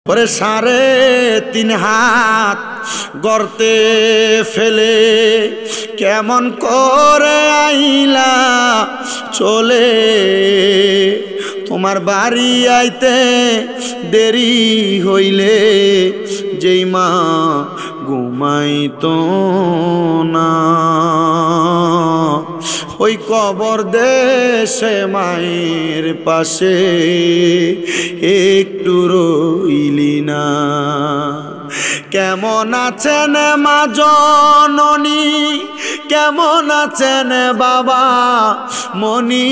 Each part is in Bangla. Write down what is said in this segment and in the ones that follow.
ওরে 3.5 হাত গর্তে ফেলে কেমন করে আইলা চলে, তোমার বাড়ি আইতে দেরি হইলে যেই মা ঘুমাইতো না, ওই কবর দেশে মায়ের পাশে একটু রইলি না। কেমন আছেন মা জননী, কেমন আছেন বাবা মনি,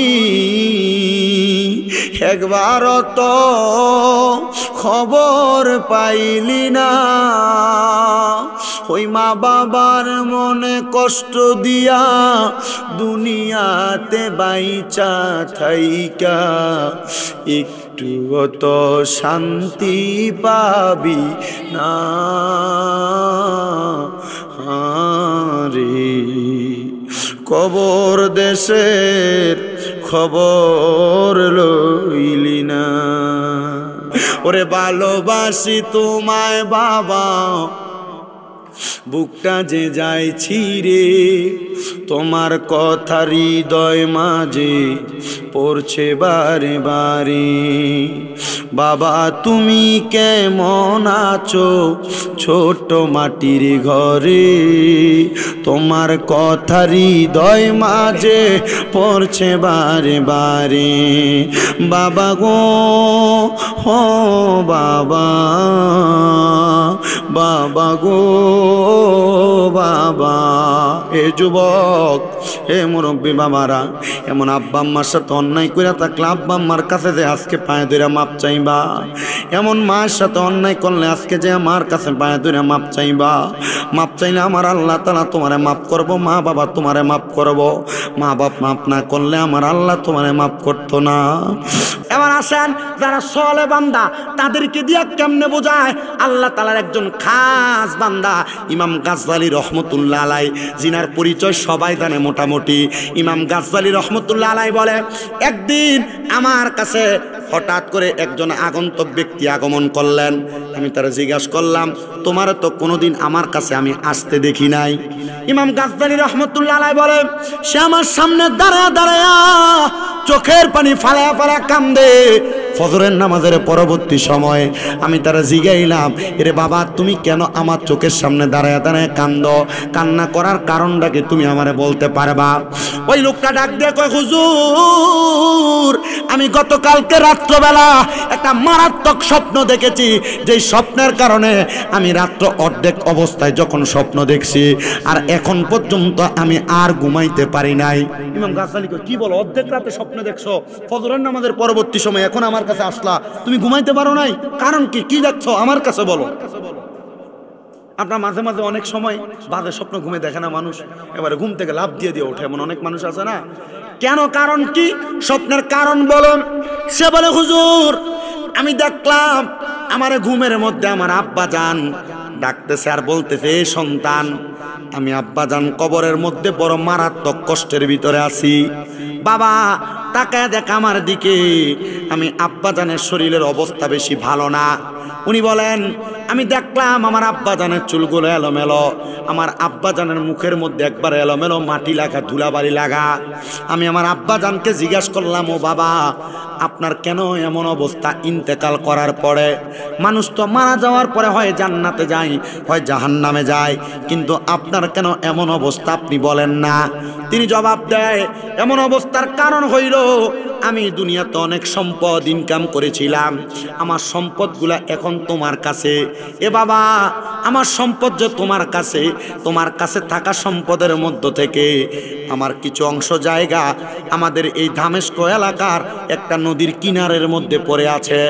একবার তো খবর পাইলি না, ওই মা বাবার মনে কষ্ট দিয়া দুনিয়াতে বাইচা থাইকা একটু তো শান্তি পাবি না রে। কবর দেশের খবর লইলি না। ওরে ভালোবাসি তোমায় বাবা, বুকটা যে যাইছি রে, তোমার কথা হৃদয় মাঝে পড়ছে বারে বারে। বাবা তুমি কেমন আছো ছোট মাটির ঘরে, তোমার কথা হৃদয় মাঝে পড়ছে বারে বারে। বাবা গো হো বাবা, বাবা গো বাবা। এ যুবক, হে মুরব্বী বাবারা, এমন আব্বা আম্মার সাথে অন্যায় করে থাকলে আব্বা আম্মার কাছে যে আজকে পায়ে ধরে মাপ চাইবা। এমন মায়ের সাথে অন্যায় করলে আজকে যে আমার কাছে পায়ে ধরে মাপ চাইবা। মাপ চাইলে আমার আল্লাহ তাআলা তোমারে মাফ করবো, মা বাবা তোমারে মাফ করবো। মা বাপ মাফ না করলে আমার আল্লাহ তোমারে মাফ করতো না। এবার আসেন যারা সলে বান্দা তাদেরকে দিয়া কেমনে বোঝায় আল্লাহ তাআলার একজন খাস বান্দা ইমাম গাজ্জালী রহমতুল্লাহ আলাইহি, জিনার পরিচয় সবাই জানে মোটামুটি। ইমাম গাজ্জালী রহমতুল্লাহ আলাইহি বলে, একদিন আমার কাছে হঠাৎ করে একজন আগন্তুক ব্যক্তি আগমন করলেন। আমি তারা জিজ্ঞাসা করলাম, তোমার তো কোনোদিন আমার কাছে আমি আসতে দেখি নাই। ইমাম গাজ্জালী রহমতুল্লাহ আলাইহি বলে, সে আমার সামনে দাঁড়ায়া দাঁড়ায়া চোখের পানি ফালায়া ফালায়া কান্দে। ফজরের নামাজের পরবর্তী সময়ে আমি তারা জিগাইলাম, এরে বাবা তুমি কেন আমার চোখের সামনে দাঁড়ায় দাঁড়ায় কান্দো? কান্না করার কারণটা কি তুমি আমারে বলতে পারবা? ওই লোকটা ডাক দিয়ে কয়, হুজুর আমি গতকালকে রাত্রবেলা একটা মারাত্মক স্বপ্ন দেখেছি, যেই স্বপ্নের কারণে আমি রাত্র অর্ধেক অবস্থায় যখন স্বপ্ন দেখছি আর এখন পর্যন্ত আমি আর ঘুমাইতে পারি নাই। ইমাম গাজ্জালী কয়, কি বলো, অর্ধেক রাতে স্বপ্ন দেখছো, ফজরের নামাজের পরবর্তী সময়, এখন আমার কাছে আসলা, তুমি ঘুমাইতে পারো নাই? কারণ কি, কি দেখছো আমার কাছে বলো। আপনার মাঝে মাঝে অনেক সময় বাজে স্বপ্ন ঘুমে দেখে না মানুষ, এবারে ঘুম থেকে লাফ দিয়ে দিয়ে ওঠে, এমন অনেক মানুষ আছে না? কেন, কারণ কি, স্বপ্নের কারণ বলুন। সে বলে, হুজুর আমি দেখলাম আমার ঘুমের মধ্যে আমার আব্বা জান ডাকতেছে আর বলতেছে, সন্তান আমি আব্বা জান কবরের মধ্যে বড় মারাত্মক কষ্টের ভিতরে আছি। বাবা তাকায় দেখ আমার দিকে, আমি আব্বা জানের শরীরের অবস্থা বেশি ভালো না। উনি বলেন, আমি দেখলাম আমার আব্বা জানের চুলগুলো এলোমেলো, আমার আব্বা জানের মুখের মধ্যে একবার এলোমেলো মাটি লাগা, ধুলাবালি লাগা। আমি আমার আব্বা জানকে জিজ্ঞাসা করলাম, ও বাবা আপনার কেন এমন অবস্থা? ইন্তেকাল করার পরে মানুষ তো মারা যাওয়ার পরে হয় জান্নাতে যায়, হয় জাহান্নামে যায়, কিন্তু আপনার কেন এমন অবস্থা আপনি বলেন না? তিনি জবাব দেয়, এমন অবস্থার কারণ হইল আমি দুনিয়াতে অনেক সম্পদ ইনকাম করেছিলাম, আমার সম্পদগুলা এখন তোমার কাছে। এ বাবা আমার সম্পদ যে তোমার কাছে, তোমার কাছে থাকা সম্পদের মধ্য থেকে আমার কিছু অংশ জায়গা আমাদের এই দামেস্ক এলাকার একটা নদীর কিনারের মধ্যে পড়ে আছে,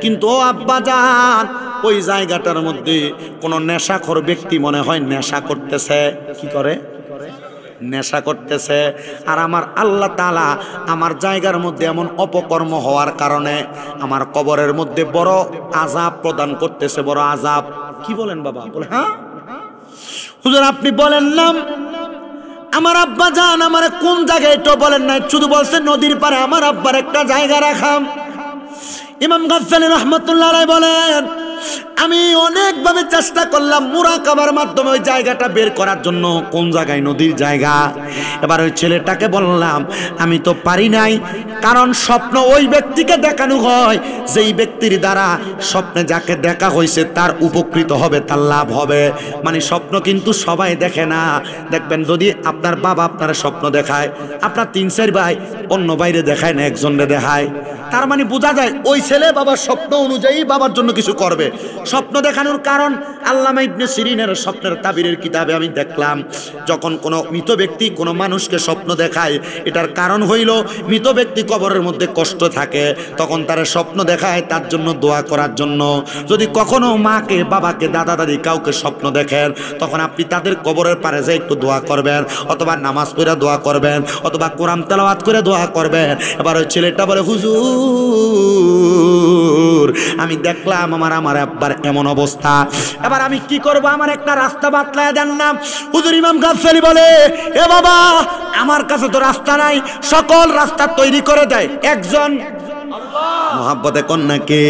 কিন্তু ও আব্বা জান ওই জায়গাটার মধ্যে কোনো নেশাখোর ব্যক্তি মনে হয় নেশা করতেছে। কি করে? নেশা করতেছে। আর আমার আল্লাহ তাআলা আমার জায়গার মধ্যে এমন অপকর্ম হওয়ার কারণে আমার কবরের মধ্যে বড় আযাব প্রদান করতেছে, বড় আযাব। কি বলেন বাবা? বলে, হ্যাঁ হুজুর আপনি বলেন না আমার আব্বা জান আমার কোন জায়গায়, তো বলেন নাই, শুধু বলছেন নদীর পারে আমার আব্বার একটা জায়গা রাখাম। ইমাম গাজ্জালী রহমতুল্লাহ আলাইহি বলেন, আমি অনেকভাবে চেষ্টা করলাম মুরাকাবার মাধ্যমে ওই জায়গাটা বের করার জন্য, কোন জায়গায় নদীর জায়গা। এবার ওই ছেলেটাকে বললাম আমি তো পারি নাই, কারণ স্বপ্ন ওই ব্যক্তিকে দেখানো হয় যেই ব্যক্তির দ্বারা স্বপ্নে যাকে দেখা হয়েছে তার উপকৃত হবে, তার লাভ হবে। মানে স্বপ্ন কিন্তু সবাই দেখে না। দেখবেন যদি আপনার বাবা আপনার স্বপ্ন দেখায়, আপনার 3-4 ভাই অন্য বাইরে দেখায় না, একজনকে দেখায়, তার মানে বোঝা যায় ওই ছেলে বাবার স্বপ্ন অনুযায়ী বাবার জন্য কিছু করবে। স্বপ্ন দেখানোর কারণ আল্লামা ইবনে সিরিনের স্বপ্নের তাবিরের কিতাবে আমি দেখলাম, যখন কোনো মৃত ব্যক্তি কোনো মানুষকে স্বপ্ন দেখায়, এটার কারণ হইল মৃত ব্যক্তি কবরের মধ্যে কষ্ট থাকে, তখন তারা স্বপ্ন দেখায় তার জন্য দোয়া করার জন্য। যদি কখনো মাকে, বাবাকে, দাদা দাদি কাউকে স্বপ্ন দেখেন, তখন আপনি তাদের কবরের পারে যে একটু দোয়া করবেন, অথবা নামাজ পড়ে দোয়া করবেন, অথবা কোরআন তেলাওয়াত করে দোয়া করবেন। এবার ওই ছেলেটা বলে হুজুর আমি দেখলাম আমার আব্বার এমন অবস্থা, এবার আমি কি করব, আমার একটা রাস্তা বাতলায় দেন না। হুজুর ইমাম গাজ্জালী বলে এ বাবা আমার কাছে তো রাস্তা নাই, সকল রাস্তা তৈরি করে দেয় একজন মোহাব্বতে কন্যাকে।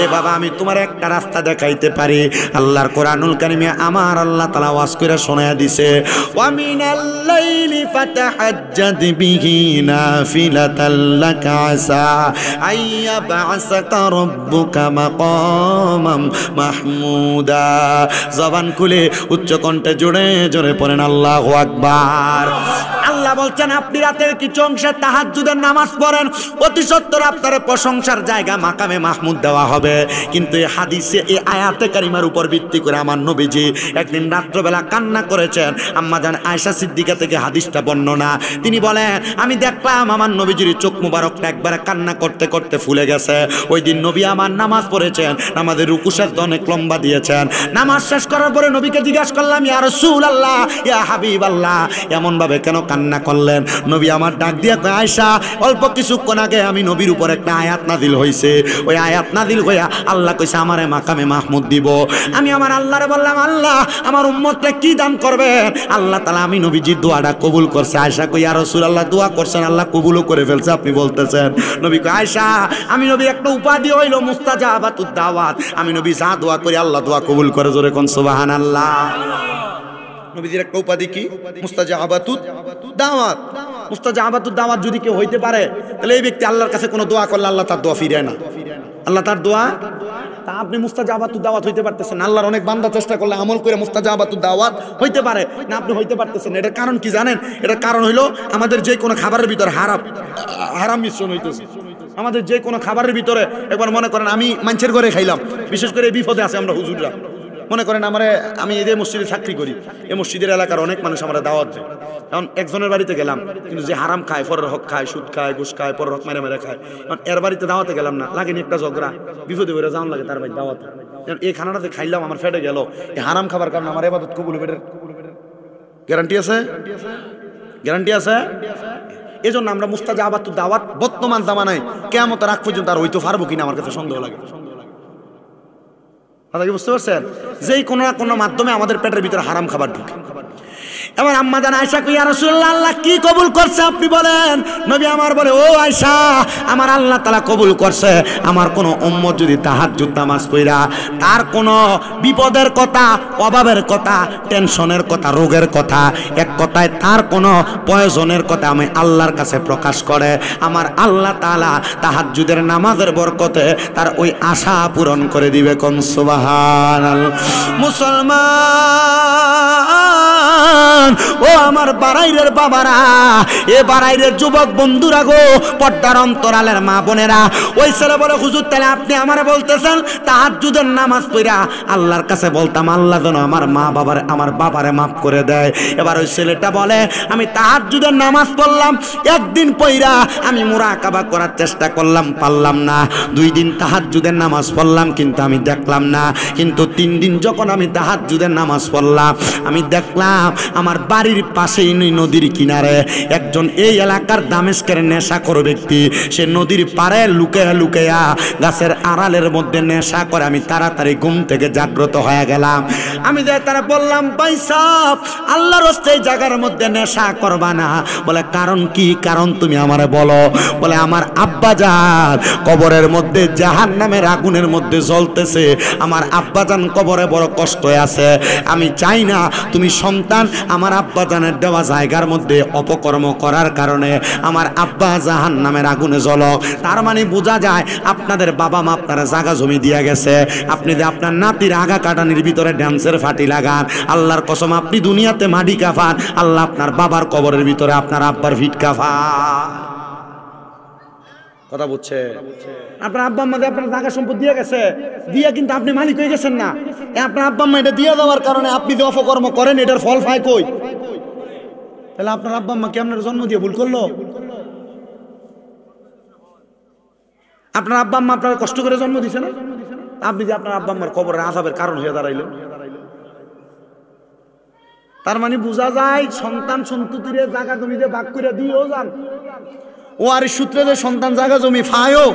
এ বাবা আমি তোমার একটা রাস্তা দেখাইতে পারি। আল্লাহর কোরআনুল কারীমে আমার আল্লাহ তাআলা ওয়াজ করে শোনায়া দিছে, ওয়া মিনাল লাইলি ফাতাহাজ্জাদ বিহি নাফিলাতাল লাকা আসা আইয়া বা'সাকা রাব্বুকা মাকামাম মাহমুদা। জবান খুলে উচ্চ কণ্ঠে জোরে জোরে পড়েন আল্লাহু আকবার। আল্লাহ বলছেন আপনি রাতের কিছু অংশে তাহাজ্জুদের নামাজ পড়েন, অতি সত্বর আপনার প্রশংসার জায়গা মাকামে মাহমুদ দেওয়া হবে। কিন্তু এই হাদিসে, এই আয়াতে কারিমার উপর ভিত্তি করে আমার নবীজি একদিন রাত্রবেলা কান্না করেছেন। আম্মা জান আয়েশা সিদ্দিকা থেকে হাদিসটা বর্ণনা, তিনি বলেন আমি দেখলাম আমার নবীজির চোখ মুবারকটা একবারে কান্না করতে করতে ফুলে গেছে। ওই দিন নবী আমার নামাজ পড়েছেন, নামাজের রুকু সেজদা অনেক লম্বা দিয়েছেন। নামাজ শেষ করার পরে নবীকে জিজ্ঞাসা করলাম ইয়া রাসূলুল্লাহ, ইয়া হাবিবাল্লাহ, এমন ভাবে কেন কান্না করলেন? নবী আমার ডাক দিয়া কয় আয়েশা অল্প কিছুক্ষণ আগে আমি নবীর উপর একটা আয়াত নাজিল হইছে, ওই আয়াত নাজিল হইয়া আল্লাহ কইছে আমারে মাকামে মাহমুদ দিব। আমি আমার আল্লাহরে বললাম আল্লাহ আমার উম্মতকে কি দান করবেন? আল্লাহ তাআলা আমি নবীজির দোয়াটা কবুল করছে। আয়েশা কই ইয়া রাসূলুল্লাহ দোয়া করছেন, আল্লাহ কবুলও করে ফেলছে আপনি বলতেছেন? নবী কয় আয়েশা আমি নবীর একটা উপাধি হইল মুস্তাজাবাতুদ দাওয়াত, আমি নবী যা দোয়া করি আল্লাহ দোয়া কবুল করে। জোরে কোন সুবহানাল্লাহ। নবীজির একটা উপাধি কি? মুস্তাজাবাতুদ দাওয়াত। মুস্তাজাবাতুদ দাওয়াত যদি কেউ হইতে পারে তাহলে এই ব্যক্তি আল্লাহর কাছে কোনো দোয়া করলে আল্লাহ তার দোয়া ফিরায় না, আল্লাহ তার দোয়া। তা আপনি মুস্তাজাবাতুদ দাওয়াত হইতে পারতেছেন, আল্লাহর অনেক বান্দা চেষ্টা করলে আমল করে মুস্তাজাবাতুদ দাওয়াত হইতে পারে না, আপনি হইতে পারতেছেন। এটার কারণ কি জানেন? এটার কারণ হইলো আমাদের যে কোনো খাবারের ভিতরে হারাম মিশ্রণ হইতেছে। আমাদের যে কোনো খাবারের ভিতরে একবার মনে করেন আমি মানুষের ঘরে খাইলাম, বিশেষ করে এই বিপদে আছে আমরা হুজুররা, মনে করেন আমি এই যে মসজিদে চাকরি করি, এই মসজিদের এলাকার অনেক মানুষ আমরা দাওয়াত দেয়। এখন একজনের বাড়িতে গেলাম, কিন্তু যে হারাম খায়, পরের হক খায়, সুদ খায়, ঘুষ খায়, পরের হক মেরে মেরে খায়, এখন এর বাড়িতে দাওয়াতে গেলাম না, লাগেনি একটা ঝগড়া, বিপদে বেড়ে যাওয়ান লাগে তার বাড়ি দাওয়াতে। এই খানাটাতে খাইলাম আমার ফেটে গেল, এই হারাম খাবার কারণে আমার ইবাদত কবুল পেটের গ্যারান্টি আছে? গ্যারান্টি আছে? এই জন্য আমরা মুস্তাজাবাতুদ দাওয়াত বর্তমান জামানায় কিয়ামতের আগ পর্যন্ত আর হইতে পারবো কিনা আমার কাছে সন্দেহ লাগে। বুঝতে পারছেন? যেই কোনো না কোনো মাধ্যমে আমাদের পেটের ভিতরে হারাম খাবার ঢুকে। এবার আম্মা জান আয়েশা কই ইয়া রাসূলুল্লাহ আল্লাহ কি কবুল করছে আপনি বলেন? নবী আমার বলে ও আয়েশা আমার আল্লাহ তাআলা কবুল করছে আমার কোন উম্মত যদি তাহাজ্জুদ নামাজ পড়া তার কোন বিপদের কথা, অভাবের কথা, টেনশনের কথা, রোগের কথা, এক কথায় তার কোন প্রয়োজনের কথা আমি আল্লাহর কাছে প্রকাশ করে, আমার আল্লাহ তাআলা তাহাজ্জুদের নামাজের বরকতে তার ওই আশা পূরণ করে দিবে। কোন সুবহানাল্লাহ। মুসলমান ও আমার বাড়াইরের বাবারা, এ বাড়াইরের যুবক বন্ধুরা গো, পর্দার অন্তরালের মা বোনেরা, ওই ছেলে বলে হুজুর তাহলে আপনি আমারে বলতেছেন তাহাজ্জুদের নামাজ পড়া আল্লাহর কাছে বলতাম আল্লাহ যেন আমার বাবারে মাফ করে দেয়। এবার ওই ছেলেটা বলে আমি তাহাজ্জুদের নামাজ পড়লাম, একদিন পড়া আমি মুরাকাবা করার চেষ্টা করলাম, পারলাম না। 2 দিন তাহাজ্জুদের নামাজ পড়লাম কিন্তু আমি দেখলাম না, কিন্তু 3 দিন যখন আমি তাহাজ্জুদের নামাজ পড়লাম আমি দেখলাম আমার বাড়ির পাশেই নদীর কিনারে একজন এই এলাকার দামেস্কের নেশাখোর ব্যক্তি, সে নদীর পাড়ে লুকায়া লুকায়া গাছের আড়ালের মধ্যে নেশা করে। আমি তাড়াতাড়ি ঘুম থেকে জাগ্রত হয়ে গেলাম। আমি যে তারা বললাম, ভাই সাহেব, আল্লাহর রাস্তায় এই জায়গার মধ্যে নেশা করবা না। বলে কারণ কি? কারণ তুমি আমারে বলো। বলে আমার আব্বাজান কবরের মধ্যে জাহান্নামের আগুনের মধ্যে জ্বলতেছে, আমার আব্বাজান কবরে বড় কষ্ট আছে। আমি চাই না তুমি সন্তান আমার আব্বাজানের দেওয়া জায়গার মধ্যে অপকর্ম করার কারণে আমার আব্বা জাহান্নামের আগুনে জ্বলো। তার মানে বোঝা যায় আপনাদের বাবা মা আপনারা জায়গা জমি দিয়ে গেছে, আপনি যে আপনার নাতির আগা কাটানির ভিতরে ড্যান্সের ফাটি লাগান, আল্লাহর কসম আপনি দুনিয়াতে মাটি কাফান, আল্লাহ আপনার বাবার কবরের ভিতরে আপনার আব্বার ভিট কাফান। কথা বুঝছে? আপনার আব্বা আম্মা আপনার জায়গা সম্পদ দিয়ে গেছে, দিয়ে কিন্তু আপনি মালিক হয়ে গেছেন না। আপনার আব্বা আম্মা এটা দিয়ে দেওয়ার কারণে আপনি যে অপকর্ম করেন এটার ফল পায় কই? তাহলে আপনার আব্বা আম্মা কি আপনার জন্ম দিয়ে ভুল করলো? আপনার আব্বা আম্মা আপনার কষ্ট করে জন্ম দিছে না? আপনি যে আপনার আব্বা আম্মার কবরের আযাবের কারণ হয়ে দাঁড়াইলেন। তার মানে বোঝা যায় সন্তান সন্ততিরে জায়গা জমি যে ভাগ করে দিয়েও যান, ও আর সূত্রে যে সন্তান জায়গা জমি ফায়ও।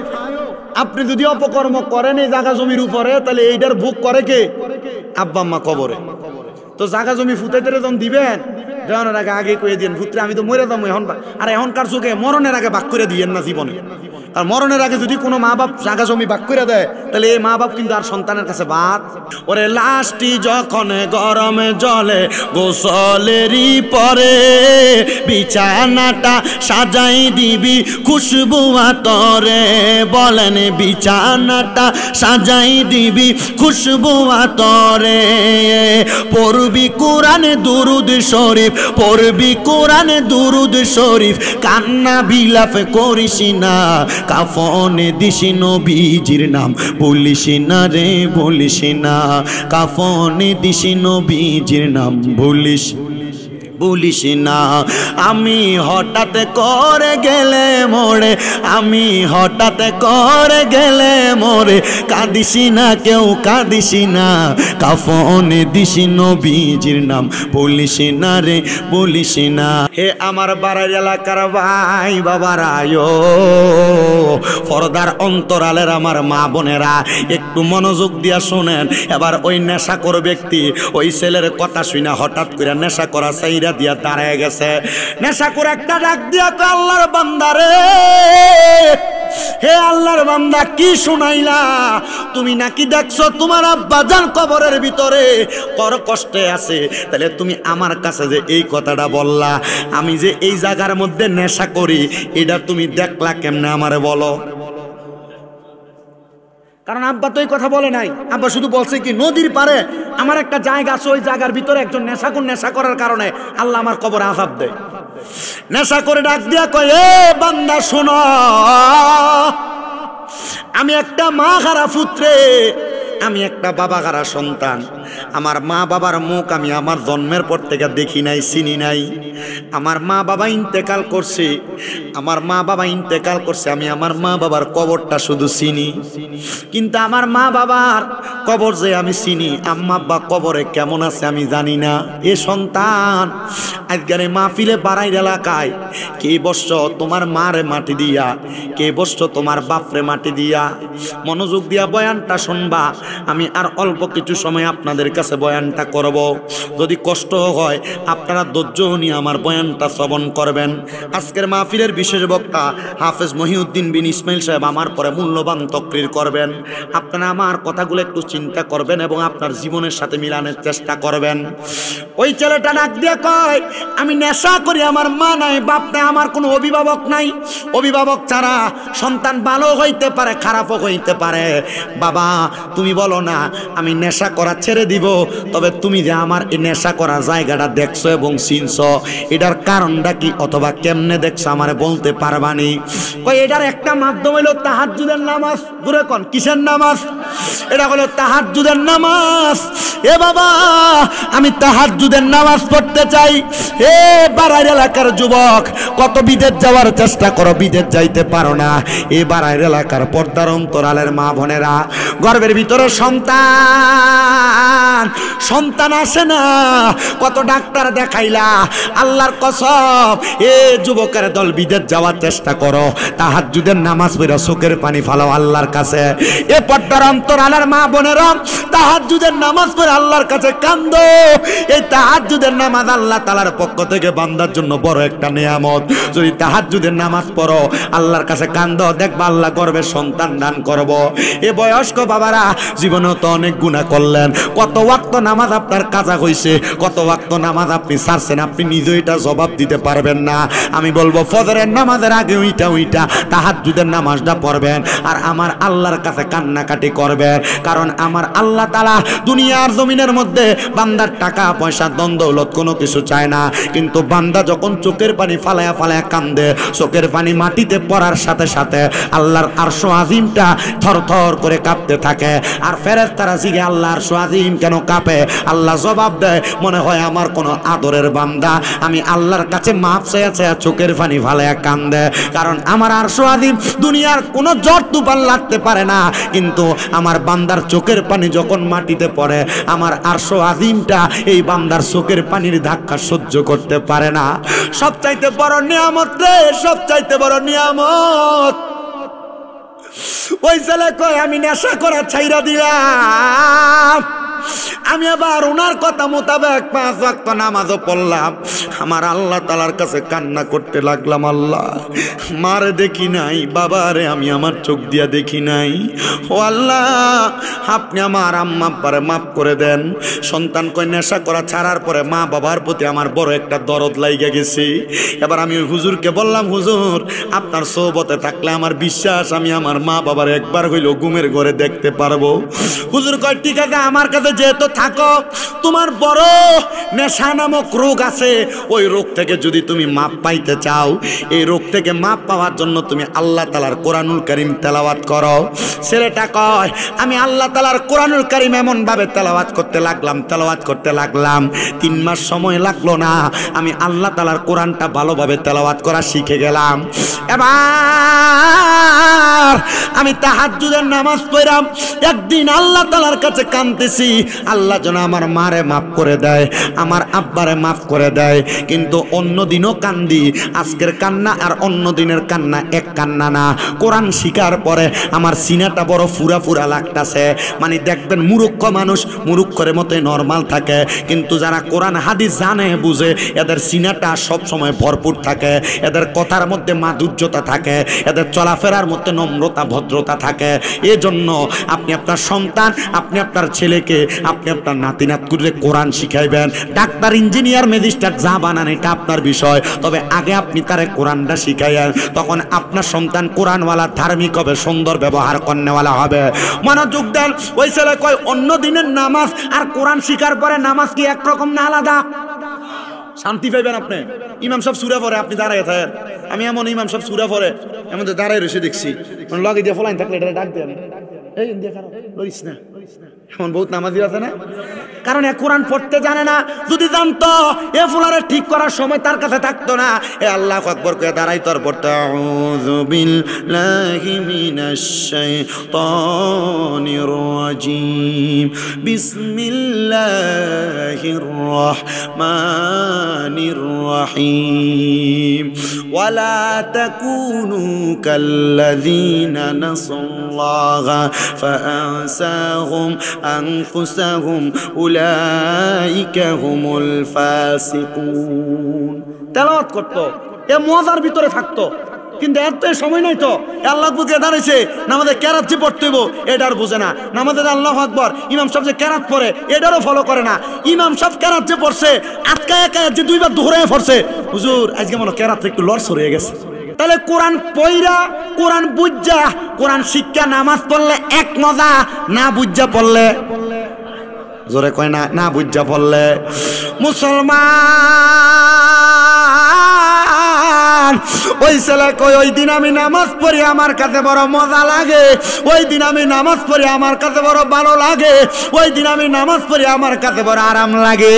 আপনি যদি অপকর্ম করেন এই জায়গা জমির উপরে, তাহলে এইটার ভোগ করে কে? আব্বা আম্মা কবরে। তো জায়গা জমি ফুটাইতে যখন দিবেন, দেওয়ানোর আগে আগে কয়ে দিন, ফুটরে আমি তো মরে যাবো এখন। আর এখনকার যুগে মরণের আগে ভাগ করে দিয়েন না জীবনে। আর মরণের আগে যদি কোনো মা বাপ জায়গা জমি ভাগ করে দেয়, তাহলে এই মা বাপ কিন্তু আর সন্তানের কাছে বাদ। ওরে লাশটি যখন গরমে জলে গোসলেরই পরে, বিছানাটা সাজাই দিবি খুশবু আতরে। বলেন বিছানাটা সাজাই দিবি খুশবু আতরে। পড়বি কোরআনে দুরুদ শরীফ, পড়বি কোরআনে দুরুদ শরীফ, কান্না বিলাপ করিস না, কাফনে দিস নবীজির নাম বলিস না রে, বলিস না। কাফনে দিস নবীজির নাম বলিস বলিস না। আমি হঠাৎ করে গেলে মোরে, আমি হঠাৎ করে গেলে মোরে, কাঁদিস না কেউ কাঁদিস না, কাফনে দিস নবীজির নাম বলিস না রে, বলিস না। হে আমার বাড়ির এলাকার ভাই বাবারা, পর্দার অন্তরালের আমার মা বোনেরা, একটু মনোযোগ দিয়া শোনেন। এবার ওই নেশাখোর ব্যক্তি ওই ছেলের কথা শুনে হঠাৎ করে নেশা করা চাইরা দিয়া দাঁড়ায় গেছে। নেশাখোর একটা ডাক দিয়া কয়, আল্লাহর বান্দা রে, হে আল্লাহর বান্দা, কি শুনাইলা? তুমি নাকি দেখছো তোমার আব্বা জান কবরের ভিতরে কর কষ্টে আছে, তাহলে তুমি আমার কাছে যে এই কথাটা বললা, আমি যে এই জায়গার মধ্যে নেশা করি, এটা তুমি দেখলা কেমনে আমারে বলো? কারণ আব্বা তো এই কথা বলে নাই, আব্বা শুধু বলছে কি নদীর পারে আমার একটা জায়গা আছে, ওই জায়গার ভিতরে একজন নেশাখোর নেশা করার কারণে আল্লাহ আমার কবরে আযাব দেয়। নেশা করে ডাক দিয়া কয়, এ বান্দা শোনো, আমি একটা মা হারা পুত্রে, আমি একটা বাবা হারা সন্তান। আমার মা বাবার মুখ আমি আমার জন্মের পর থেকে দেখি নাই, চিনি নাই। আমার মা বাবা ইন্তেকাল করছে, আমার মা বাবা ইন্তেকাল করছে, আমি আমার মা বাবার কবরটা শুধু চিনি, কিন্তু আমার মা বাবার কবর যে আমি চিনি, আম্মা আব্বা কবরে কেমন আছে আমি জানি না। এ সন্তান, আজকের মাহফিলে বাড়াইর এলাকায় কে বসছ তোমার মারে মাটি দিয়া, কে বসছ তোমার বাপরে মাটি দিয়া, মনোযোগ দিয়া বয়ানটা শুনবা। আমি আর অল্প কিছু সময় আপনাদের কাছে বয়ানটা করব। যদি কষ্ট হয় আপনারা ধৈর্য নিয়ে আমার বয়ানটা শ্রবণ করবেন। আজকের মাহফিলের বিশেষ বক্তা হাফেজ মহিউদ্দিন বিন ইসমাইল সাহেব আমার পরে মূল্যবান তকরির করবেন। আপনারা আমার কথাগুলো একটু চিন্তা করবেন এবং আপনার জীবনের সাথে মিলানোর চেষ্টা করবেন। ওই ছেলেটা ডাক দিয়ে কয়, আমি নেশা করি, আমার মা নাই, বাপ নাই, আমার কোনো অভিভাবক নাই। অভিভাবক ছাড়া সন্তান ভালো হইতে পারে, খারাপও হইতে পারে। বাবা তুমি বলো না আমি নেশা করা ছেড়ে দিব, তবে তুমি যে আমার এই নেশা করা জায়গাটা দেখছো এবং চিনছো, এটার কারণটা কি অথবা কেমনে দেখছো আমারে বলতে পারবানি? কই এটার একটা মাধ্যম হলো তাহাজ্জুদের নামাজ। দূরে কোন কিসের নামাজ? এটা হলো তাহাজ্জুদের নামাজ। এ বাবা আমি তাহাজ্জুদের নামাজ পড়তে চাই। এ বাড়াইর এলাকার যুবক, কত বিদেশ যাওয়ার চেষ্টা করো, বিদেশ যাইতে পারো না। এ বাড়াইর এলাকার পর্দার অন্তরালের মা বোনেরা, গর্ভের ভিতরে সন্তান আসে না, কত ডাক্তার দেখাইলা, আল্লাহর কসম এ যুবকের দল বিদেশ যাওয়ার চেষ্টা করো, তাহাজ্জুদের নামাজ পড়ো, চোখের পানি ফালাও আল্লাহর কাছে। এ পর্দার অন্তরালের মা বোনেরা, তাহাজ্জুদের নামাজ পড়ে আল্লাহর কাছে কান্দো। এই তাহাজ্জুদের নামাজ আল্লাহ তাআলার পক্ষ থেকে বান্দার জন্য বড় একটা নিয়ামত। যদি তাহাজ্জুদের নামাজ পড়ো, আল্লাহর কাছে কান্দো, দেখবা আল্লাহ গর্ভে সন্তান দান করব। এ বয়স্ক বাবারা, জীবনে তো অনেক গুনাহ করলেন, কত ওয়াক্ত নামাজ আপনার কাজা হইছে, কত ওয়াক্ত নামাজ আপনি ছাড়ছেন, আপনি নিজে এটা জবাব দিতে পারবেন না। আমি বলবো ফজরের নামাজের আগে ওইটা তাহাজ্জুদের নামাজটা পড়বেন, আর আমার আল্লাহর কাছে কান্নাকাটি করবেন। কারণ আমার আল্লাহ তাআলা দুনিয়ার জমিনের মধ্যে বান্দার টাকা পয়সা ধন দৌলত কোনো কিছু চায় না, কিন্তু বান্দা যখন চোখের পানি ফালায়া ফালায়া কান্দে, চোখের পানি মাটিতে পড়ার সাথে সাথে আল্লাহর আরশ আজিমটা থরথর করে কাঁপতে থাকে। আর ফেরেশতারা জিজ্ঞাসা, আল্লাহর আরশ আজিম কেন কাঁপে? আল্লাহ জবাব দেয়, মনে হয় আমার কোনো আদরের বান্দা আমি আল্লাহর কাছে মাপ চেয়েছে, চোখের পানি ফালায়া কান্দে। কারণ আমার আরশ আজিম দুনিয়ার কোনো ঝড় তুফান লাগতে পারে না, কিন্তু আমার বান্দার চোখের পানি যখন মাটিতে পড়ে, আমার আরশ আজিমটা এই বান্দার চোখের পানির ধাক্কা সহ্য করতে পারে না। সবচাইতে বড় নিয়ামত রে, সবচাইতে বড় নিয়ামত। ওই ছেলে কয় আমি নেশা করা ছাইরা দিলাম, আমি আবার ওনার কথা মোতাবেক 5 ওয়াক্ত নামাজও পড়লাম। আমার আল্লাহ তাআলার কাছে কান্না করতে লাগলাম, আল্লাহ মারে দেখি নাই, বাবারে আমি আমার চোখ দিয়া দেখি নাই, ও আল্লাহ আপনি আমার আম্মা আব্বারে মাফ করে দেন। সন্তান কই নেশা করা ছাড়ার পরে মা বাবার প্রতি আমার বড় একটা দরদ লাইগা গেছে। এবার আমি ওই হুজুরকে বললাম, হুজুর আপনার সোহবতে থাকলে আমার বিশ্বাস আমি আমার মা বাবার একবার হইলেও ঘুমের ঘরে দেখতে পারবো। হুজুর কয় ঠিক আছে, আমার কাছে যেহেতু থাকো, তোমার বড় নেশা নামক রোগ আছে, ওই রোগ থেকে যদি তুমি মাপ পাইতে চাও, এই রোগ থেকে মাপ পাওয়ার জন্য তুমি আল্লাহ তাআলার কোরআনুল কারীম তেলাওয়াত করো। ছেলেটা কয় আমি আল্লাহ তাআলার কোরআনুল কারীম এমন ভাবে তেলাওয়াত করতে লাগলাম 3 মাস সময় লাগলো না, আমি আল্লাহ তাআলার কোরআনটা ভালোভাবে তেলাওয়াত করা শিখে গেলাম। এবার আমি তাহাজ্জুদের নামাজ পড়লাম। একদিন আল্লাহ তাআলার কাছে কাঁদতেছি, আল্লাহ যেন আমার মারে মাফ করে দেয়, আমার আব্বারে মাফ করে দেয়। কিন্তু অন্য দিনও কান্দি, আজকের কান্না আর অন্য দিনের কান্না এক কান্না না। কোরআন শিখার পরে আমার সিনাটা বড় ফুরা ফুরা লাগতাছে। মানে দেখবেন মূর্খ মানুষ মূর্খের মতোই নরমাল থাকে, কিন্তু যারা কোরআন হাদিস জানে বুঝে, এদের সিনাটা সব সময় ভরপুর থাকে, এদের কথার মধ্যে মাধুর্যতা থাকে, এদের চলাফেরার মধ্যে নম্রতা ভদ্রতা থাকে। এজন্য আপনি আপনার সন্তান, আপনি আপনার ছেলেকে, আপনি আপনার নাতি নাতকুরে কোরআন শিখাইবেন। ডাক্তার ইঞ্জিনিয়ার ম্যাজিস্ট্রেট যা বানান এটা আপনার বিষয়, তবে আগে আপনি তারে কোরআনটা শিখাইয়েন, তখন আপনার সন্তান কোরআনওয়ালা, ধার্মিক হবে, সুন্দর ব্যবহার করেওয়ালা হবে। মনোযোগ দেন। ওই ছেলে কয় অন্য দিনের নামাজ আর কোরআন শিখার পরে নামাজ কি একরকম না আলাদা? শান্তি পাইবেন আপনি। ইমাম সাহেব সূরা পড়ে, আপনি দাঁড়ায় থাকেন। আমি এমন ইমাম সাহেব সূরা পড়ে এমন দাঁড়ায় রয়েছে দেখছি, লগে দিয়ে ফলাইন থাকলে এটা ডাক দেন, এই ইন্ডিয়া খারাপ লরিস না, এমন বহুত নামাজি আছে না, কারণ এ কোরআন পড়তে জানে না। যদি জানতো এ ফুলারে ঠিক করার সময় তার কাছে থাকতো না। এ আল্লাহু আকবার কয়ে দাঁড়াই তোর পড়তে, আউযু বিল্লাহি মিনাশ শাইতানির রাজিম, বিসমিল্লাহির রাহমানির রাহিম, ওয়ালা তাকুনু কাল্লাযীনা নাসাল্লাহা ফাআনসাহুম আনফুসাহুম উলাইকা হুমুল ফাসিকুন। তেলাওয়াত করতো, এ মজার ভিতরে থাকতো, কিন্তু এত সময় নাই তো। আল্লাহ বুকে দাঁড়াইছে, নামাজে কেরাত যে পড়তে হইব এটার বুঝে না। নামাজে আল্লাহু আকবার ইমাম সাহেব যে কেরাত পড়ে এটারও ফলো করে না। ইমাম সাহেব কেরাত যে পড়ছে আটকায় একায় যে 2 বার দোহরায় পড়ছে, হুজুর আজকে মনে কেরাত একটু লড়সড় হয়ে গেছে। তাহলে কোরআন পয়রা, কোরআন বুঝা, কোরআন শিক্ষা নামাজ পড়লে এক মজা, না বুঝা পড়লে জোরে কয় না, না বুঝা পড়লে। মুসলমান ওই ছেলে কই ওই দিন আমি নামাজ পড়ি আমার কাছে বড় মজা লাগে, ওই দিন আমি নামাজ পড়ি আমার কাছে বড় ভালো লাগে, ওই দিন আমি নামাজ পড়ি আমার কাছে বড় আরাম লাগে।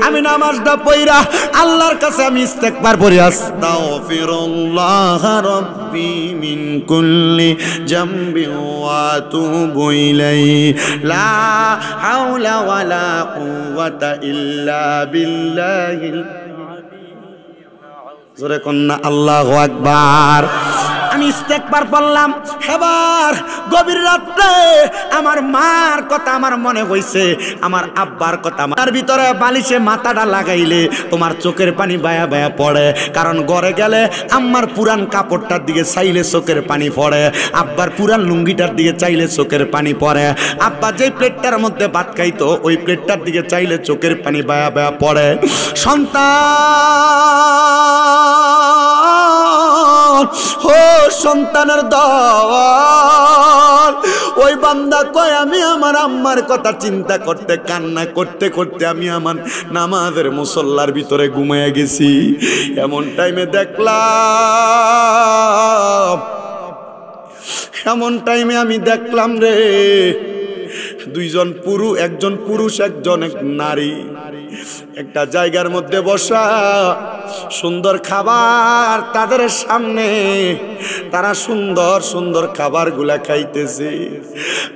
আমি নামাজটা পড়া আল্লাহর কাছে আমি ইস্তেগফার পড়ি, আস্তাগফিরুল্লাহ রাব্বি মিন কুল্লি জামবি ওয়া আতুবু ইলাইহি লা হাওলা ওয়ালা কুওয়াতা ইল্লা বিল্লাহিল। জোরে কন্না আল্লাহু আকবার। আমি ইস্তেগফার পড়লাম। এবার গভীর রাতে আমার মার কথা আমার মনে হইছে, আমার আব্বার কথা। আমার ভিতরে বালিশে মাথাটা লাগাইলে তোমার চোখের পানি বায়া বায়া পড়ে, কারণ ঘরে গেলে আম্মার পুরান কাপড়টার দিকে চাইলে চোখের পানি পড়ে, আব্বার পুরান লুঙ্গিটার দিকে চাইলে চোখের পানি পড়ে, আব্বা যেই প্লেটটার মধ্যে ভাত খাইতো ওই প্লেটটার দিকে চাইলে চোখের পানি বায়া বায়া পড়ে। সন্তান ও সন্তানের দল, ওই বান্দা কয় আমি আমার আম্মার কথা চিন্তা করতে কান্না করতে করতে আমি আমার নামাজের মুসল্লার ভিতরে ঘুমিয়ে গেছি। এমন টাইমে দেখলাম, এমন টাইমে আমি দেখলাম রে দুইজন পুরুষ, একজন পুরুষ একজন নারী একটা জায়গার মধ্যে বসা, সুন্দর খাবার তাদের সামনে, তারা সুন্দর সুন্দর খাবারগুলা খাইতেছে।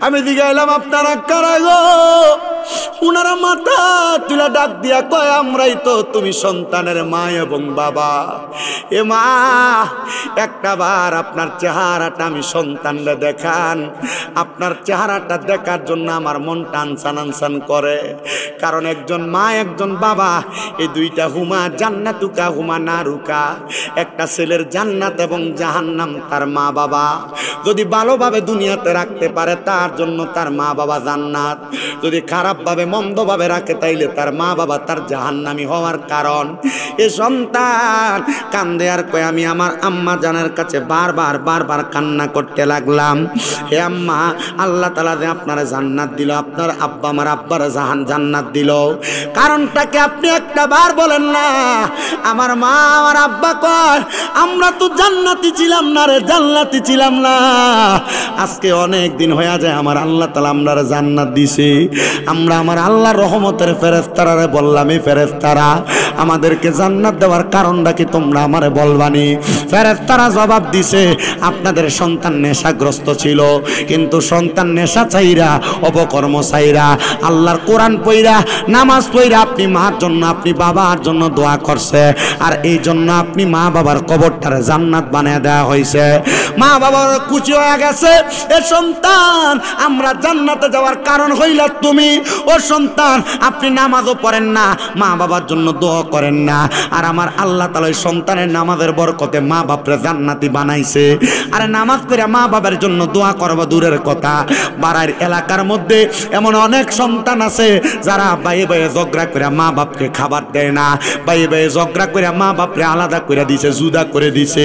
আমি জিজ্ঞাসলাম আপনারা কারা গো? উনারা মাথা তুলে ডাক দিয়া কয় আমরাই তো, তুমি সন্তানের মা এবং বাবা। এ মা একটা বার আপনার চেহারাটা আমি সন্তানরা দেখান, আপনার চেহারাটা দেখার জন্য আমার মন টানসান আনসান করে, কারণ একজন মা একজন বাবা এই দুইটা হুমা জান্নাতুকা হুমা নারুকা, একটা ছেলের জান্নাত এবং জাহান্নাম তার মা বাবা। যদি ভালোভাবে দুনিয়াতে রাখতে পারে তার জন্য তার মা বাবা জান্নাত, যদি খারাপভাবে মন্দভাবে রাখে তাইলে তার মা বাবা তার জাহান্নামী হওয়ার কারণ। এ সন্তান কান্দে আর কয় আমি আমার আম্মা জানের কাছে বারবার বারবার কান্না করতে লাগলাম, হে আম্মা আল্লাহ তাআলা যে আপনার জান্নাত দিল, আপনার আব্বা আমার আব্বার জান্নাত দিল, কারণটাকে আপনি একটা বার বলেন না। আমার মা আমার আব্বা কয় আমরা তো জান্নাতি ছিলাম না রে, জান্নাতি ছিলাম না, আজকে অনেক দিন হয়ে যায় আমার আল্লাহ তাআলা আমরা জান্নাত দিছে। আমরা আমার আল্লাহর রহমতের ফেরেশতারা বললাম, এই ফেরেশতারা আমাদেরকে জান্নাত দেওয়ার কারণটা কি তোমরা আমারে বলবানি? ফেরেশতারা জবাব দিছে আপনাদের সন্তান নেশাগ্রস্ত ছিল, কিন্তু সন্তান নেশা চাইরা অপকর্ম চাইরা আল্লাহর কোরআন পইরা নামাজ পইরা আপনি মার জন্য আপনি বাবার জন্য দোয়া করছে, আর এই জন্য আপনি মা বাবার কবরটারে জান্নাত বানিয়ে দেওয়া হয়েছে। মা বাবার খুশি হয়ে গেছে, এ সন্তান আমরা জান্নাতে যাওয়ার কারণ হইলা তুমি। ও সন্তান আপনি নামাজও পড়েন না, মা বাবার জন্য দোয়া করেন না, আর আমার আল্লাহ তাআলা সন্তানের নামাজের বরকতে মা বাপরে জান্নাতি বানাইছে। আরে নামাজ পড়ে মা বাবার জন্য দোয়া করব দূরের কথা, বাড়ার এলাকার মধ্যে এমন অনেক সন্তান আছে যারা বাইয়ে বাইয়ে ঝগড়া করে মা বাপকে খাবার দেয় না, বাইয়ে বাইয়ে ঝগড়া করে মা বাপরে আলাদা করে দিছে, জুদা করে দিছে।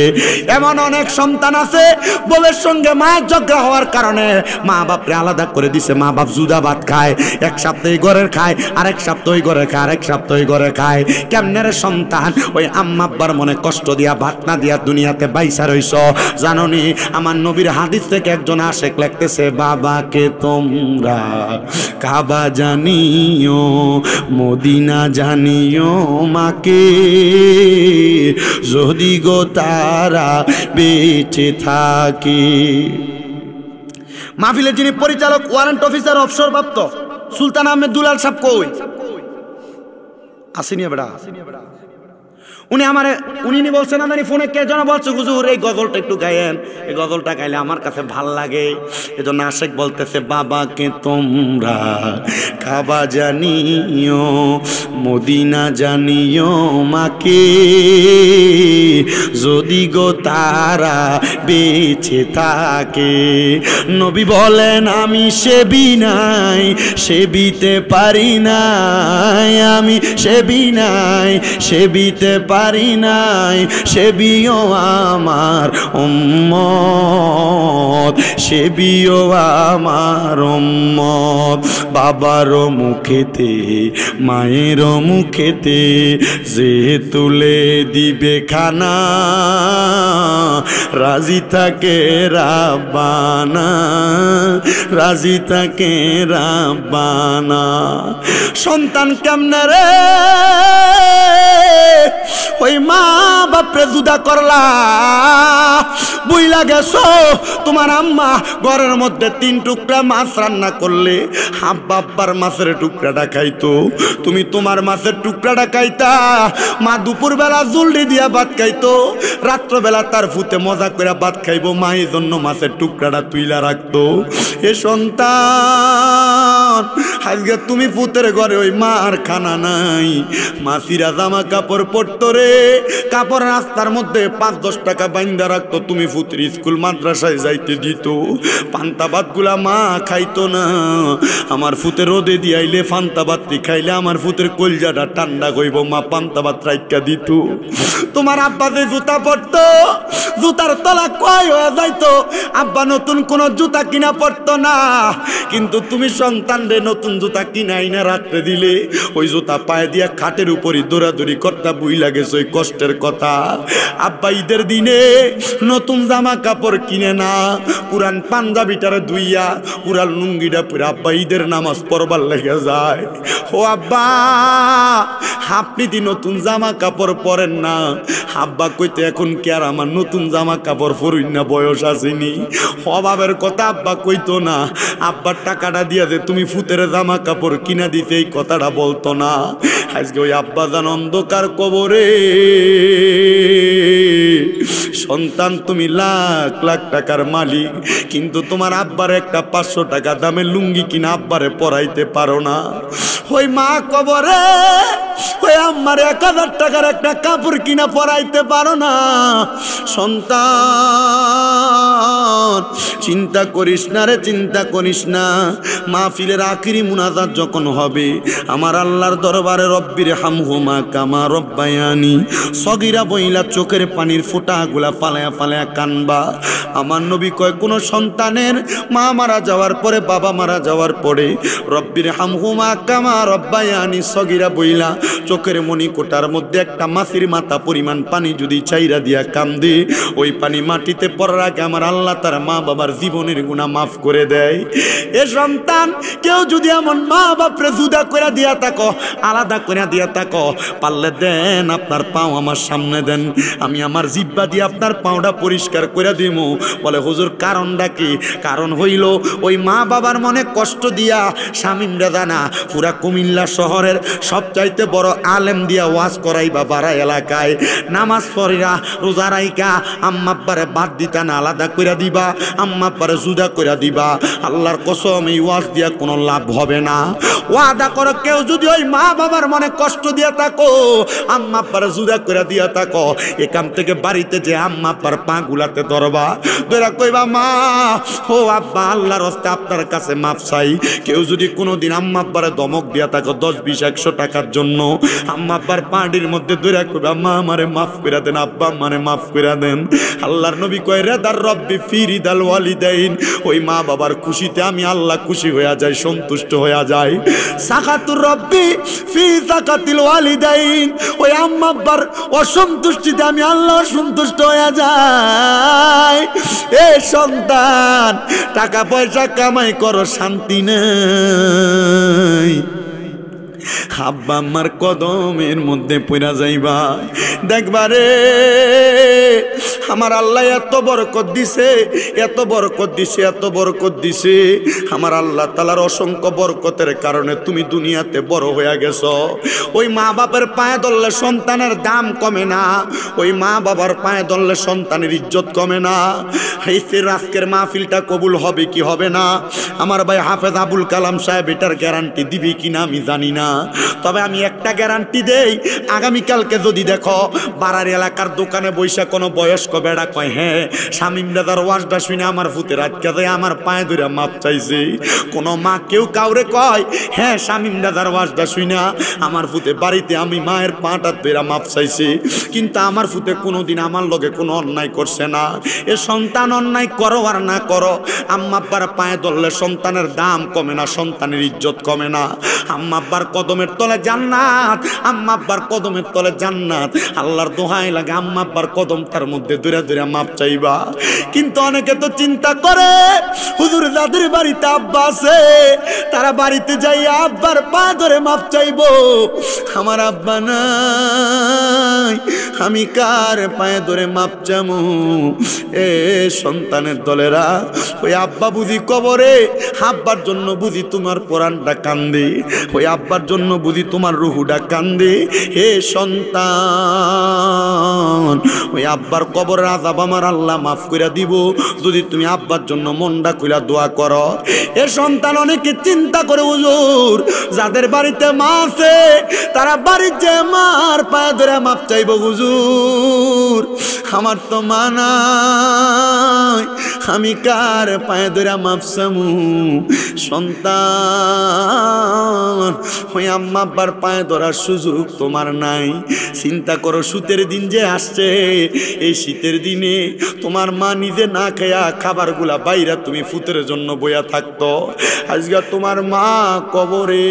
এমন অনেক সন্তান আছে বউয়ের সঙ্গে মায়ের ঝগড়া হওয়ার কারণে মা বাপরে আলাদা করে দিছে, মা বাপ জুদা ভাত খায়, এক সপ্তাহ ঘরের খায়, আরেক সপ্তাহ ঘরে খায়, আরেক সপ্তাহ ঘরে খায়। কেমনে রে সন্তান ওই আম্মা আব্বার মনে কষ্ট দিয়া ভাত না দিয়া দুনিয়াতে বাইসা রইছ জাননি? আমার নবীর হাদিস থেকে একজন আশেক লিখতেছে, বাবাকে তোমরা কাবা জানিও মদিনা জানিও, মাকে যদি গো তারা বেঁচে থাকে। মাহফিলের যিনি পরিচালক ওয়ারেন্ট অফিসার অবসরপ্রাপ্ত সুলতান আহমেদ দুলাল সাহেব কই আসেনি বেড়া? উনি বলছেন আমি ফোনে কে যেন বলছে হুজুর এই গজলটা একটু গায়েন, এই গজলটা গাইলে আমার কাছে ভাল লাগে। এজন্য আশেক বলতেছে, বাবাকে তোমরা কাবা জানিও মদিনা জানিও, মাকে যদি গো তারা বেঁচে থাকে। নবী বলেন আমি সেবি নাই, সেবিতে পারি নাই, আমি সেবি নাই, সেবিতে ভুলতে পারি নাই, সে বিও আমার উম্মত, সে বিও আমার উম্মত। বাবারও মুখেতে মায়েরও মুখেতে যে তুলে দিবে খানা, রাজি থাকে রাব্বানা, রাজি থাকে রাব্বানা। সন্তান কেমনে রে ওই মা বাপরে জুদা করলা, বুইলা গেছো তোমার আম্মা ঘরের মধ্যে 3 টুকরা মাছ রান্না করলে আব্বা আব্বার মাছের টুকরাটা খাইতো, তুমি তোমার মাছের টুকরাটা খাইতা। মা দুপুরবেলা জলদি দিয়া ভাত খাইতো, রাত্রবেলা তার ফুতে মজা করে ভাত খাইবো, মা এই জন্য মাছের টুকরাটা তুইলা রাখতো। এ সন্তান আজকে তুমি ফুতের ঘরে ওই মার খানা নাই, মাসিরা জামা কাপড় পরতো রে, কাপড় রাস্তার মধ্যে 5-10 টাকা বাইন্দা রাখতো, তুমি ফুতের স্কুল মাদ্রাসায় যাইতে দিত। পান্তা ভাত গুলা মা খাইতো না, আমার ফুতের রোদে দিয়াইলে পান্তা ভাত খাইলে আমার ফুতের কলজাটা ঠান্ডা কইব, মা পান্তা ভাত রাইকা দিত। তোমার আব্বা যে জুতা পরতো, জুতার তলা কয় হয়ে যাইতো, আব্বা নতুন কোন জুতা কিনা পড়তো না, কিন্তু তুমি সন্তান রে নতুন জুতা কিনাই না রাখতে দিলে, ওই জুতা পায়ে দিয়া খাটের উপরই দৌড়াদৌড়ি করতা, বুই লাগেছে ওই কষ্টের কথা। আব্বা ঈদের দিনে নতুন জামা কাপড় কিনে না, পুরান পাঞ্জাবিটারে ধুইয়া পুরান লুঙ্গিটা পরে আব্বা ঈদের নামাজ পড়বার লেগে যায়। ও আব্বা আপনি দি নতুন জামা কাপড় পরেন না, আব্বা কইতে এখন কি আর আমার নতুন জামা কাপড় পরুই না, বয়স আসেনি। অভাবের কথা আব্বা কইতো না, আব্বার টাকাটা দিয়া যে তুমি ফুতের জামা কাপড় কিনা দিতে এই কথাটা বলতো না। আজকে ওই আব্বা জান অন্ধকার কবরে, সন্তান তুমি লাখ লাখ টাকার মালিক, কিন্তু তোমার আব্বার একটা 500 টাকা দামের লুঙ্গি কিনা আব্বারে পরাইতে পারো না। ওই মা কবরে ওই আম্মার 1000 টাকার একটা কাপড় কিনা পরাইতে পারো না। সন্তান চিন্তা করিস না রে, চিন্তা করিস না। মাহফিলের আখিরি মুনাজাত যখন হবে, আমার আল্লাহর দরবারে রব্বির হামহুমা কামা রব্বায়ানি সগীরা বইলা চোখের পানির ফোঁটাগুলা ফালায়া ফালায়া কানবা। আমার নবী কয়, কোন সন্তানের মা মারা যাওয়ার পরে, বাবা মারা যাওয়ার পরে রব্বির হামহুমা কামা রব্বায়ানি সগীরা বইলা চোখের মণিকোটার মধ্যে একটা মাছির মাথা পরিমাণ পানি যদি চাইরা দিয়া কান্দে, ওই পানি মাটিতে পড়ার আগে আমার আল্লাহ তার মা বাবার জীবনের গুনাহ মাফ করে দেয়। এ সন্তান কেউ যদি এমন মা বাপরে জুদা করে দিয়া থাকো, আলাদা করে দিয়া থাকো, পারলে দেন আপনার পাও আমার সামনে দেন, আমি আমার জিহ্বা দিয়ে আপনার পাওটা পরিষ্কার করে দিব। বলে হুজুর কারণটা কি? কারণ হইল ওই মা বাবার মনে কষ্ট দিয়া স্বামীরা জানা পুরা কুমিল্লা শহরের সবচাইতে বড় আলেম দিয়া ওয়াজ করাইবা বাড়া এলাকায়, নামাজ পড়িরা রোজা রাইকা আম্মা আব্বারে বাদ দিতা না, আলাদা করে দিবা, আম্মা আব্বারে জুদা করে দিবা। আল্লাহর কসম এই ওয়াজ দিয়া কোনো লাভ হবে না। ওয়াদা করো কেউ যদি ওই মা বাবার মনে কষ্ট দিয়া থাকো, আম্মা আব্বারে জুদা করে দিয়া থাকো, এখান থেকে বাড়িতে যে আম্মা আব্বার পা গুলাতে ধরবা, ধরা কইবা মা ও আব্বা আল্লাহর রাস্তে আপনার কাছে মাফ চাই। কেউ যদি কোনোদিন আম্মা আব্বারে ধমক দিয়া থাকো 10, 20, 100 টাকার জন্য, আম্মা আব্বার পাটির মধ্যে ধরে কইবা মা আমারে মাফ করে দেন, আব্বা আমারে মাফ করে দেন। আল্লাহর নবী কয় রেদার রব্বি ফি রিদাল ওয়ালিদাইন, ওই মা বাবার খুশিতে আমি আল্লাহ খুশি হয়ে যাই, সন্তুষ্ট হয়ে যায়। সাকাতুর রব্বি ফি সাকাতিল ওয়ালিদাইন, ওই আম্মা আব্বার অসন্তুষ্টিতে আমি আল্লাহ সন্তুষ্ট হয়ে যাই। এ সন্তান টাকা পয়সা কামাই করো, শান্তি নেই, আব্বা আম্মার কদমের মধ্যে পড়া যাইবা। দেখবা রে আমার আল্লাহ এত বরকত দিছে, এত বরকত দিছে, এত বরকত দিছে। আমার আল্লাহ তাআলার অসংখ্য বরকতের কারণে তুমি দুনিয়াতে বড় হয়ে গেছো। ওই মা বাবার পায়ে ধরলে সন্তানের দাম কমে না, ওই মা বাবার পায়ে ধরলে সন্তানের ইজ্জত কমে না। এই আজকের মাহফিলটা কবুল হবে কি হবে না, আমার ভাই হাফেজ আবুল কালাম সাহেব এটার গ্যারান্টি দিবি কিনা আমি জানি না, তবে আমি একটা গ্যারান্টি দেই, আগামীকালকে যদি দেখো পাড়ার এলাকার দোকানে বৈশা কোনো বয়স্ক বেড়া কয় হ্যাঁ শামীম দাদার ওয়াজটা শুনে আমার ফুতের আটকা যায় আমার পায়ে ধরে মাপ চাইছে। কোন মা কেউ কাউরে কয় হ্যাঁ শামীম দাদার ওয়াজটা শুনে আমার ফুতে বাড়িতে আমি মায়ের পাটা ধরে মাপ চাইছি, কিন্তু আমার ফুতে কোনোদিন আমার লগে কোনো অন্যায় করছে না। এ সন্তান অন্যায় করো আর না করো, আম্মা আব্বার পায়ে ধরলে সন্তানের দাম কমে না, সন্তানের ইজ্জত কমে না। আম্মা আব্বার কদমের তলে জান্নাত, আম্মা আব্বার কদমের তলে জান্নাত। আল্লাহর দোহাই লাগে আম্মা আব্বার কদম তার মধ্যে দূরে দূরে মাপ চাইবা। কিন্তু অনেকে তো চিন্তা করে হুজুর যাদের বাড়িতে আব্বা আছে তারা বাড়িতে যাই আব্বার পা ধরে মাপ চাইবো, আমার আব্বা নাই আমি কার পায়ে ধরে মাপ চামু? এ সন্তানের দলেরা, ওই আব্বা বুঝি কবরে, আব্বার জন্য বুঝি তোমার কোরআনটা কান্দে, ওই আব্বার জন্য বুঝি তোমার রুহুটা কান্দে। হে সন্তান, ওই আব্বার কবরের আযাব আমার আল্লাহ মাফ কইরা দিব যদি তুমি আব্বার জন্য মনটা খুইলা দোয়া করো। এ সন্তান অনেকে চিন্তা করে হুজুর যাদের বাড়িতে মা আছে তারা বাড়ির যে মার পায়ে ধরে মাপ চাইবো। হুজুর আমার তো মা নাই, আমি কার পায়ে ধরে মাপ চামু? সন্তান ওই আম্মা আব্বার পায়ে ধরার সুযোগ তোমার নাই। চিন্তা করো শীতের দিন যে আসছে, এই শীতের দিনে তোমার মা নিজে না খায়া খাবারগুলা বাইরা তুমি ফুতের জন্য বইয়া থাকতো, আজকে তোমার মা কবরে,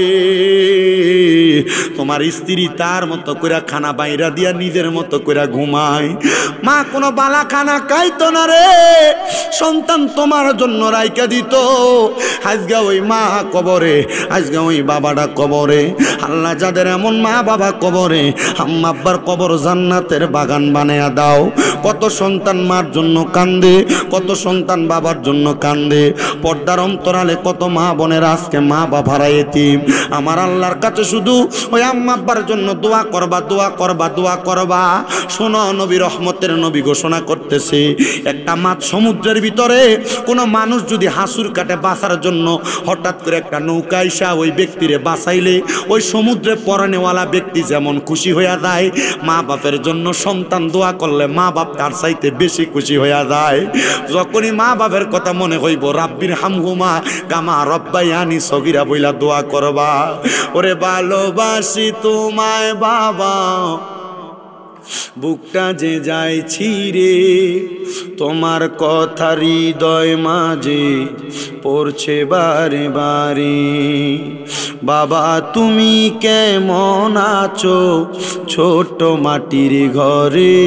তোমার স্ত্রী তার মতো করে খানা বাইরা দিয়া নিজের মতো করে ঘুমায়। মা কোনো বালা খানা খাইতো না রে, সন্তান তোমার জন্য রাইকা দিত। আজকে ওই মা কবরে, আজকে ওই বাবাটা কবরে। আল্লাহ যাদের এমন মা বাবা কবরে, আম্মা আব্বার কবর জান্নাতের বাগান বানায়া দাও। কত সন্তান মার জন্য কান্দে, কত সন্তান বাবার জন্য কান্দে। পর্দার অন্তরালে কত মা বোনের আজকে মা বাবারা এতিম। আমার আল্লাহর কাছে শুধু ওই আম্মা আব্বার জন্য দোয়া করবা, দোয়া করবা, দোয়া করবা। শোনো নবী রহমতের নবী ঘোষণা করতেছে, একটা মাছ সমুদ্রের ভিতরে কোনো মানুষ যদি হাসুর কাটে বাঁচার জন্য হঠাৎ করে একটা নৌকা আইসা ওই ব্যক্তিরে বাঁচাইলে ওই সমুদ্রে পরানেওয়ালা ব্যক্তি যেমন খুশি হইয়া যায়, মা বাপের জন্য সন্তান দোয়া করলে মা বাপ তার চাইতে বেশি খুশি হইয়া যায়। যখনই মা বাপের কথা মনে হইব রাব্বির হামহুমা কামা রব্বায়ানি সগীরা বইলা দোয়া করবা। ওরে ভালোবাসি তোমায় বাবা, বুকটা যে যায় ছিঁড়ে, তোমার কথা হৃদয় মাঝে পড়ছে বারে বারে। বাবা তুমি কেমন আছো ছোট মাটির ঘরে,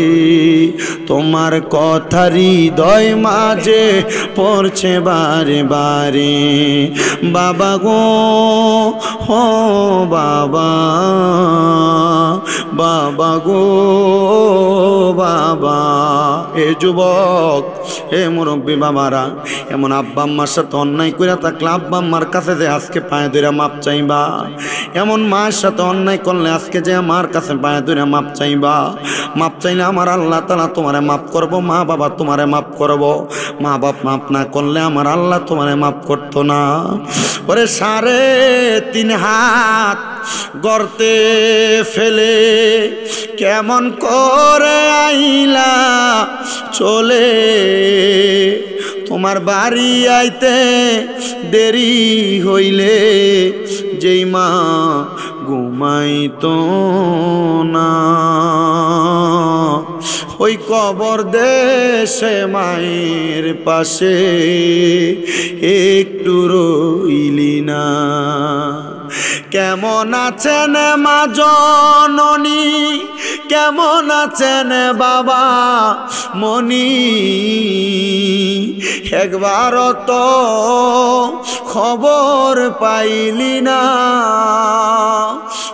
তোমার কথা হৃদয় মাঝে পড়ছে বারে বারে। বাবা গো ও বাবা, বাবা গো বাবা। এ যুবক, এ মুরব্বী বাবারা, এমন আব্বা আম্মার সাথে অন্যায় করে থাকলে আব্বা আম্মার কাছে যে আজকে পায়ে ধরে মাপ চাইবা। এমন মায়ের সাথে অন্যায় করলে আজকে যে আমার কাছে পায়ে ধরে মাপ চাইবা। মাপ চাইলে আমার আল্লাহ তাআলা তোমারে মাপ করব, মা বাবা তোমারে মাপ করব। মা বাপ মাপ না করলে আমার আল্লাহ তোমারে মাপ করতো না। ওরে 3.5 হাত গর্তে ফেলে কেমন করে আইলা চলে, তোমার বাড়ি আইতে দেরি হইলে যেই মা ঘুমাইতো না, ওই কবর দেশে মায়ের পাশে একটু রইলি না। কেমন আছেন মা জননী, কেমন আছেন বাবা মনি, একবার তো খবর পাইলি না।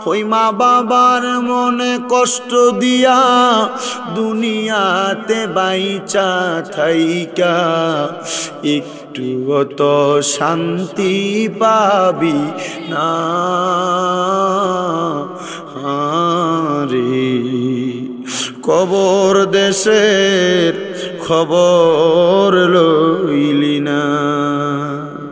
ওই মা বাবার মনে কষ্ট দিয়া দুনিয়াতে বাইচা থাইকা একটু তো শান্তি পাবি না রে। কবর দেশের খবর লইলি না।